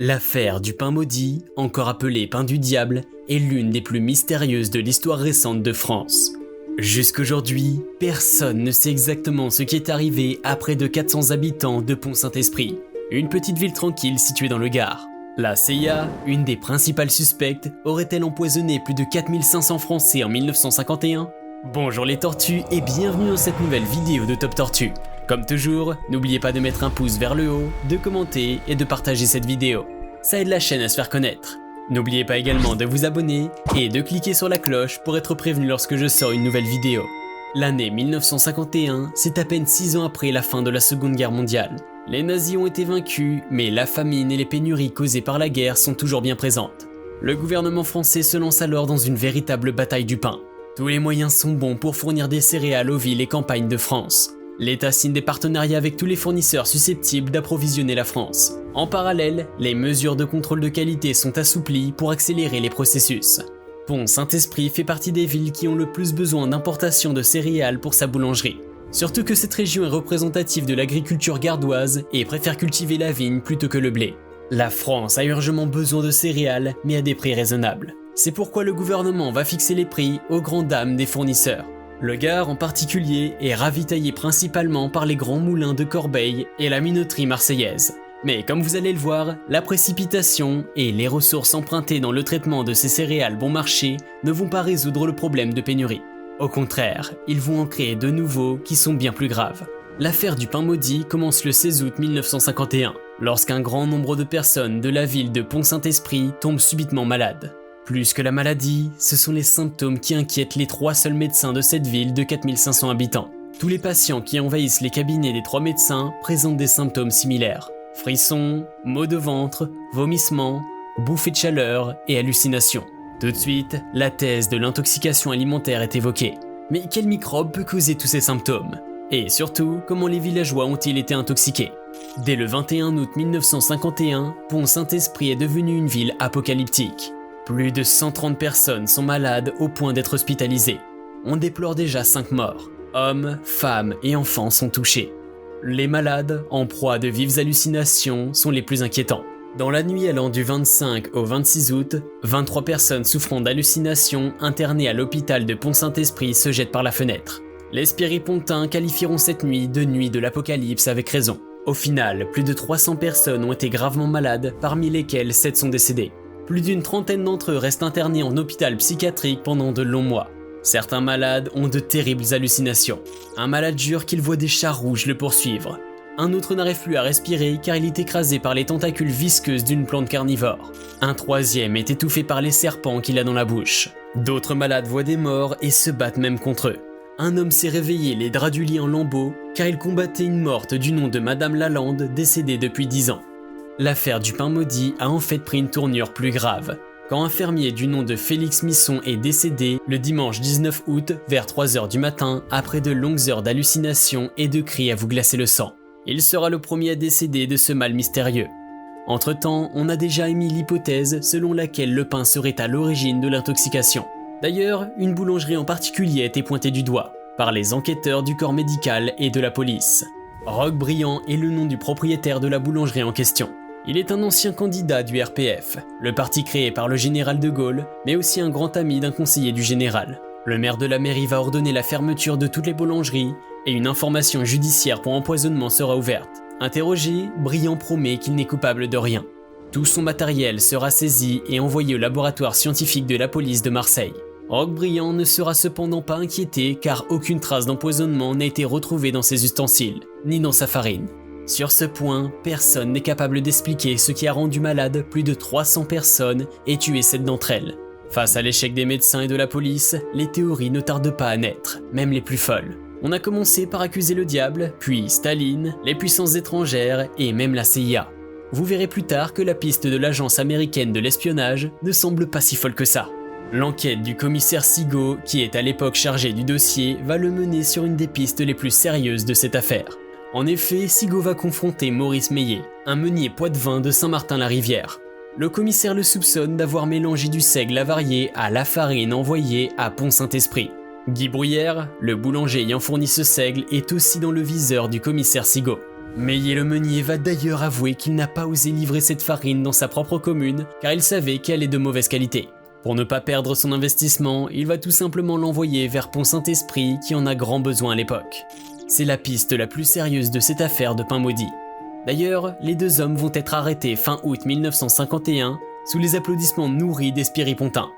L'affaire du pain maudit, encore appelée pain du diable, est l'une des plus mystérieuses de l'histoire récente de France. Jusqu'aujourd'hui, personne ne sait exactement ce qui est arrivé à près de 400 habitants de Pont-Saint-Esprit, une petite ville tranquille située dans le Gard. La CIA, une des principales suspectes, aurait-elle empoisonné plus de 4500 Français en 1951 ? Bonjour les tortues et bienvenue dans cette nouvelle vidéo de Top Tortue. Comme toujours, n'oubliez pas de mettre un pouce vers le haut, de commenter et de partager cette vidéo. Ça aide la chaîne à se faire connaître. N'oubliez pas également de vous abonner et de cliquer sur la cloche pour être prévenu lorsque je sors une nouvelle vidéo. L'année 1951, c'est à peine 6 ans après la fin de la Seconde Guerre mondiale. Les nazis ont été vaincus, mais la famine et les pénuries causées par la guerre sont toujours bien présentes. Le gouvernement français se lance alors dans une véritable bataille du pain. Tous les moyens sont bons pour fournir des céréales aux villes et campagnes de France. L'État signe des partenariats avec tous les fournisseurs susceptibles d'approvisionner la France. En parallèle, les mesures de contrôle de qualité sont assouplies pour accélérer les processus. Pont-Saint-Esprit fait partie des villes qui ont le plus besoin d'importation de céréales pour sa boulangerie. Surtout que cette région est représentative de l'agriculture gardoise et préfère cultiver la vigne plutôt que le blé. La France a urgemment besoin de céréales, mais à des prix raisonnables. C'est pourquoi le gouvernement va fixer les prix aux grandes dames des fournisseurs. Le Gard en particulier est ravitaillé principalement par les grands moulins de Corbeil et la minoterie marseillaise. Mais comme vous allez le voir, la précipitation et les ressources empruntées dans le traitement de ces céréales bon marché ne vont pas résoudre le problème de pénurie. Au contraire, ils vont en créer de nouveaux qui sont bien plus graves. L'affaire du pain maudit commence le 16 août 1951, lorsqu'un grand nombre de personnes de la ville de Pont-Saint-Esprit tombent subitement malades. Plus que la maladie, ce sont les symptômes qui inquiètent les 3 seuls médecins de cette ville de 4500 habitants. Tous les patients qui envahissent les cabinets des 3 médecins présentent des symptômes similaires. Frissons, maux de ventre, vomissements, bouffées de chaleur et hallucinations. Tout de suite, la thèse de l'intoxication alimentaire est évoquée. Mais quel microbe peut causer tous ces symptômes ? Et surtout, comment les villageois ont-ils été intoxiqués ? Dès le 21 août 1951, Pont-Saint-Esprit est devenue une ville apocalyptique. Plus de 130 personnes sont malades au point d'être hospitalisées. On déplore déjà 5 morts. Hommes, femmes et enfants sont touchés. Les malades, en proie à de vives hallucinations, sont les plus inquiétants. Dans la nuit allant du 25 au 26 août, 23 personnes souffrant d'hallucinations internées à l'hôpital de Pont-Saint-Esprit se jettent par la fenêtre. Les spiripontins qualifieront cette nuit de nuit de l'apocalypse avec raison. Au final, plus de 300 personnes ont été gravement malades, parmi lesquelles 7 sont décédées. Plus d'une trentaine d'entre eux restent internés en hôpital psychiatrique pendant de longs mois. Certains malades ont de terribles hallucinations. Un malade jure qu'il voit des chats rouges le poursuivre. Un autre n'arrive plus à respirer car il est écrasé par les tentacules visqueuses d'une plante carnivore. Un troisième est étouffé par les serpents qu'il a dans la bouche. D'autres malades voient des morts et se battent même contre eux. Un homme s'est réveillé les draps du lit en lambeaux car il combattait une morte du nom de Madame Lalande décédée depuis 10 ans. L'affaire du pain maudit a en fait pris une tournure plus grave, quand un fermier du nom de Félix Misson est décédé le dimanche 19 août vers 3h du matin après de longues heures d'hallucinations et de cris à vous glacer le sang. Il sera le premier à décéder de ce mal mystérieux. Entre-temps, on a déjà émis l'hypothèse selon laquelle le pain serait à l'origine de l'intoxication. D'ailleurs, une boulangerie en particulier a été pointée du doigt, par les enquêteurs du corps médical et de la police. Roch Briand est le nom du propriétaire de la boulangerie en question. Il est un ancien candidat du RPF, le parti créé par le général de Gaulle, mais aussi un grand ami d'un conseiller du général. Le maire de la mairie va ordonner la fermeture de toutes les boulangeries et une information judiciaire pour empoisonnement sera ouverte. Interrogé, Briand promet qu'il n'est coupable de rien. Tout son matériel sera saisi et envoyé au laboratoire scientifique de la police de Marseille. Roch Briand ne sera cependant pas inquiété car aucune trace d'empoisonnement n'a été retrouvée dans ses ustensiles, ni dans sa farine. Sur ce point, personne n'est capable d'expliquer ce qui a rendu malade plus de 300 personnes et tué 7 d'entre elles. Face à l'échec des médecins et de la police, les théories ne tardent pas à naître, même les plus folles. On a commencé par accuser le diable, puis Staline, les puissances étrangères et même la CIA. Vous verrez plus tard que la piste de l'agence américaine de l'espionnage ne semble pas si folle que ça. L'enquête du commissaire Sigaud, qui est à l'époque chargé du dossier, va le mener sur une des pistes les plus sérieuses de cette affaire. En effet, Sigaud va confronter Maurice Meillet, un meunier poitevin de Saint-Martin-la-Rivière. Le commissaire le soupçonne d'avoir mélangé du seigle avarié à la farine envoyée à Pont-Saint-Esprit. Guy Bruyère, le boulanger ayant fourni ce seigle, est aussi dans le viseur du commissaire Sigaud. Meillet le meunier va d'ailleurs avouer qu'il n'a pas osé livrer cette farine dans sa propre commune car il savait qu'elle est de mauvaise qualité. Pour ne pas perdre son investissement, il va tout simplement l'envoyer vers Pont-Saint-Esprit qui en a grand besoin à l'époque. C'est la piste la plus sérieuse de cette affaire de pain maudit. D'ailleurs, les deux hommes vont être arrêtés fin août 1951 sous les applaudissements nourris des spiripontins.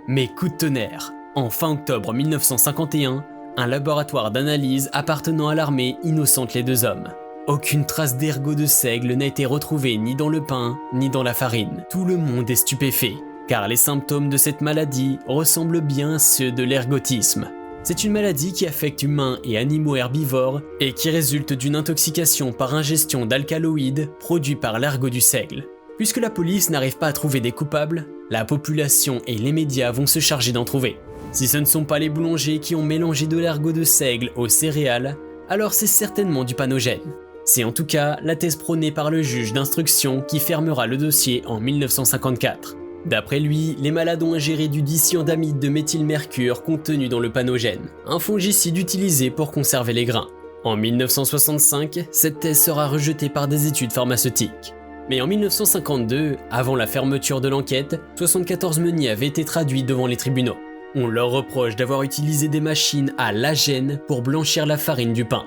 Mais coup de tonnerre, en fin octobre 1951, un laboratoire d'analyse appartenant à l'armée innocente les deux hommes. Aucune trace d'ergot de seigle n'a été retrouvée ni dans le pain, ni dans la farine. Tout le monde est stupéfait, car les symptômes de cette maladie ressemblent bien à ceux de l'ergotisme. C'est une maladie qui affecte humains et animaux herbivores et qui résulte d'une intoxication par ingestion d'alcaloïdes produits par l'ergot du seigle. Puisque la police n'arrive pas à trouver des coupables, la population et les médias vont se charger d'en trouver. Si ce ne sont pas les boulangers qui ont mélangé de l'ergot de seigle aux céréales, alors c'est certainement du panogène. C'est en tout cas la thèse prônée par le juge d'instruction qui fermera le dossier en 1954. D'après lui, les malades ont ingéré du dicyanamide de méthylmercure contenu dans le panogène, un fongicide utilisé pour conserver les grains. En 1965, cette thèse sera rejetée par des études pharmaceutiques. Mais en 1952, avant la fermeture de l'enquête, 74 meuniers avaient été traduits devant les tribunaux. On leur reproche d'avoir utilisé des machines à l'agène pour blanchir la farine du pain.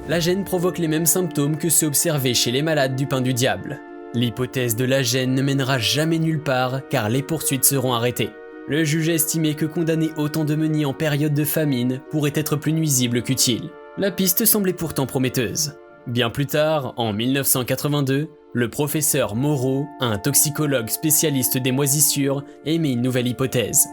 L'agène provoque les mêmes symptômes que ceux observés chez les malades du pain du diable. L'hypothèse de l'agène ne mènera jamais nulle part car les poursuites seront arrêtées. Le juge a estimé que condamner autant de meuniers en période de famine pourrait être plus nuisible qu'utile. La piste semblait pourtant prometteuse. Bien plus tard, en 1982, le professeur Moreau, un toxicologue spécialiste des moisissures, émet une nouvelle hypothèse.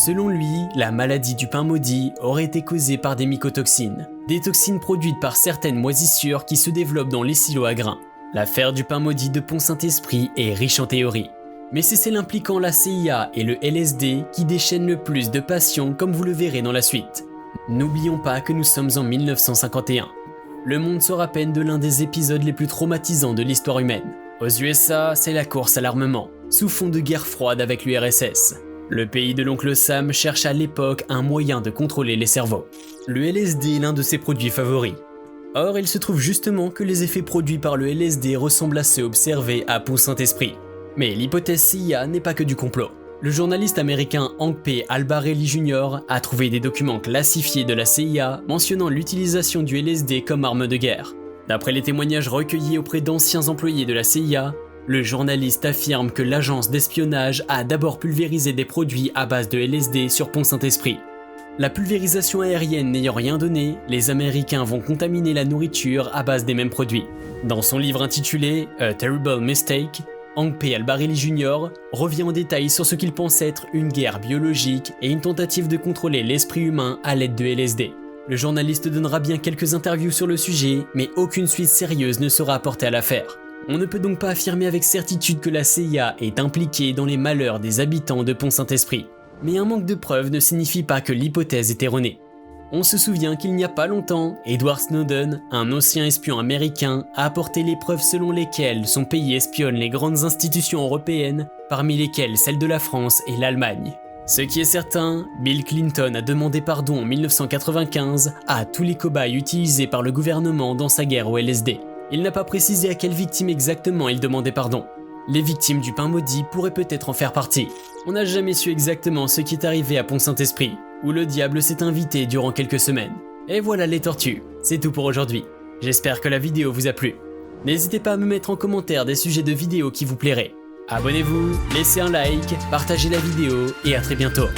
Selon lui, la maladie du pain maudit aurait été causée par des mycotoxines, des toxines produites par certaines moisissures qui se développent dans les silos à grains. L'affaire du pain maudit de Pont-Saint-Esprit est riche en théories. Mais c'est celle impliquant la CIA et le LSD qui déchaîne le plus de passion comme vous le verrez dans la suite. N'oublions pas que nous sommes en 1951. Le monde sort à peine de l'un des épisodes les plus traumatisants de l'histoire humaine. Aux USA, c'est la course à l'armement, sous fond de guerre froide avec l'URSS. Le pays de l'oncle Sam cherche à l'époque un moyen de contrôler les cerveaux. Le LSD est l'un de ses produits favoris. Or, il se trouve justement que les effets produits par le LSD ressemblent à ceux observés à Pont-Saint-Esprit. Mais l'hypothèse CIA n'est pas que du complot. Le journaliste américain Hank P. Albarelli Jr. a trouvé des documents classifiés de la CIA mentionnant l'utilisation du LSD comme arme de guerre. D'après les témoignages recueillis auprès d'anciens employés de la CIA, le journaliste affirme que l'agence d'espionnage a d'abord pulvérisé des produits à base de LSD sur Pont-Saint-Esprit. La pulvérisation aérienne n'ayant rien donné, les Américains vont contaminer la nourriture à base des mêmes produits. Dans son livre intitulé « A Terrible Mistake », Hank P. Albarelli Jr. revient en détail sur ce qu'il pense être une guerre biologique et une tentative de contrôler l'esprit humain à l'aide de LSD. Le journaliste donnera bien quelques interviews sur le sujet, mais aucune suite sérieuse ne sera apportée à l'affaire. On ne peut donc pas affirmer avec certitude que la CIA est impliquée dans les malheurs des habitants de Pont-Saint-Esprit. Mais un manque de preuves ne signifie pas que l'hypothèse est erronée. On se souvient qu'il n'y a pas longtemps, Edward Snowden, un ancien espion américain, a apporté les preuves selon lesquelles son pays espionne les grandes institutions européennes, parmi lesquelles celles de la France et l'Allemagne. Ce qui est certain, Bill Clinton a demandé pardon en 1995 à tous les cobayes utilisés par le gouvernement dans sa guerre au LSD. Il n'a pas précisé à quelle victime exactement il demandait pardon. Les victimes du pain maudit pourraient peut-être en faire partie. On n'a jamais su exactement ce qui est arrivé à Pont-Saint-Esprit, où le diable s'est invité durant quelques semaines. Et voilà les tortues, c'est tout pour aujourd'hui. J'espère que la vidéo vous a plu. N'hésitez pas à me mettre en commentaire des sujets de vidéos qui vous plairaient. Abonnez-vous, laissez un like, partagez la vidéo et à très bientôt.